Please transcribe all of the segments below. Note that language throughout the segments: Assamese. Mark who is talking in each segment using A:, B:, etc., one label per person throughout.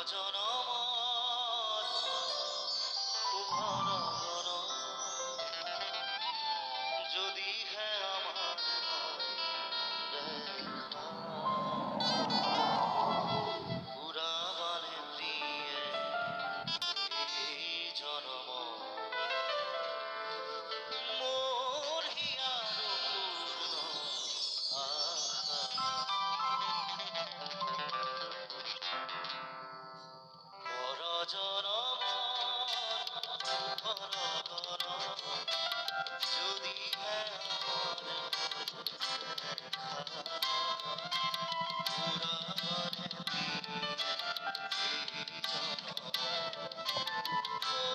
A: জনমৰ শুভনগৰ যদিহে আমাৰ দেখা উৰাবানে প্ৰিয়ে এই জনম মোৰ হিয়াৰ পূৰ্ণ আশা পৰ জনমৰ শুভনগৰ যদিহে আমাৰ দেখা উৰাবানে প্ৰিয়ে এই জনম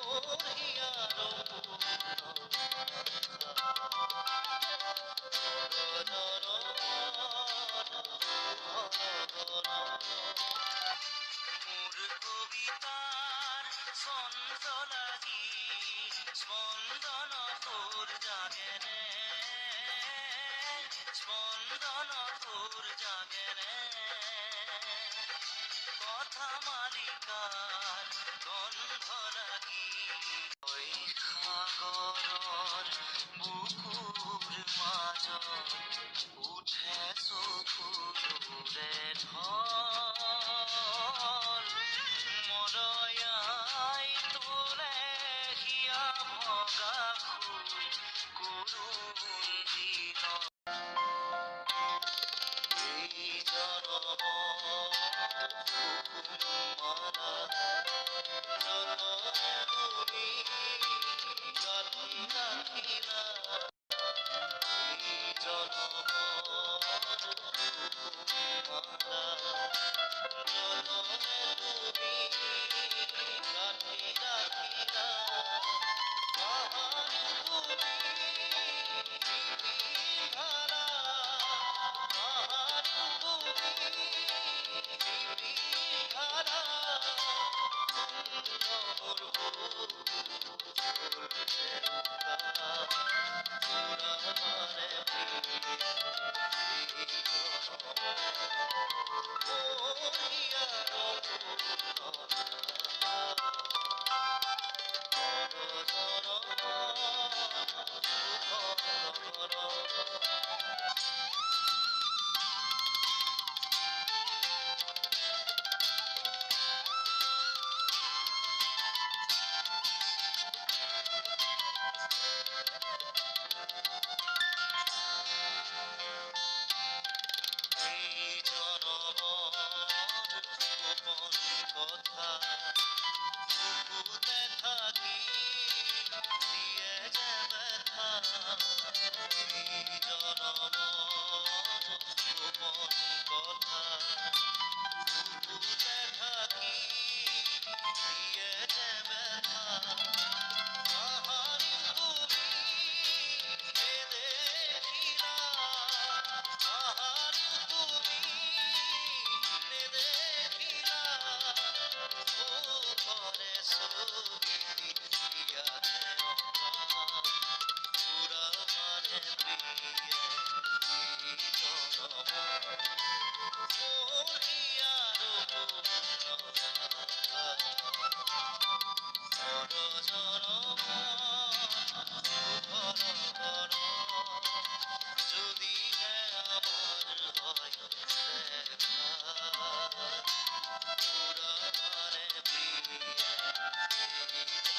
A: মোৰ হিয়াৰ পূৰ্ণ মোৰ কবিতাৰ ছন্দ লাগি স্পন্দন তোৰ জাগেনে স্পন্দন তোৰ জাগেনে কথা মালিকাৰ গন্ধ লাগি সাগৰৰ বুকুৰ মাজত উঠে চকুৰে ঢল মৰয়াই তোলে হিয়া ভগা কৰোণ দিন এই জনমৰ সুকুমাৰা যতনে তুমি গাঁঠি ৰাখিলা এই জনমৰ সুকুমাৰা যতনে তুমি গাঁঠি ৰাখিলা আহান তুমি নিবিধালা আহান তুমি নিবিধালা সুন্দৰ উৰাবানে প্ৰিয়ে এই জনম মোৰ হিয়াৰ পূৰ্ণ এই জনমৰ গোপন কথা বুকুতে থাকি দিয়ে যে ব্যথা এই জনমৰ গোপন কথা বুকুতে থাকি দিয়ে যে ব্যথা আহান তুমি নেদেখিলা আহান তুমি নেদেখিলা মুখৰে ছবি ইয়াতে অঁকা উৰাবানে প্ৰিয়ে এই জনম মোৰ হিয়াৰ পূৰ্ণ আশা পৰ জনমৰ শুভনগৰ যদিহে আমাৰ হয় দেখা উৰাবানে প্ৰিয়ে এই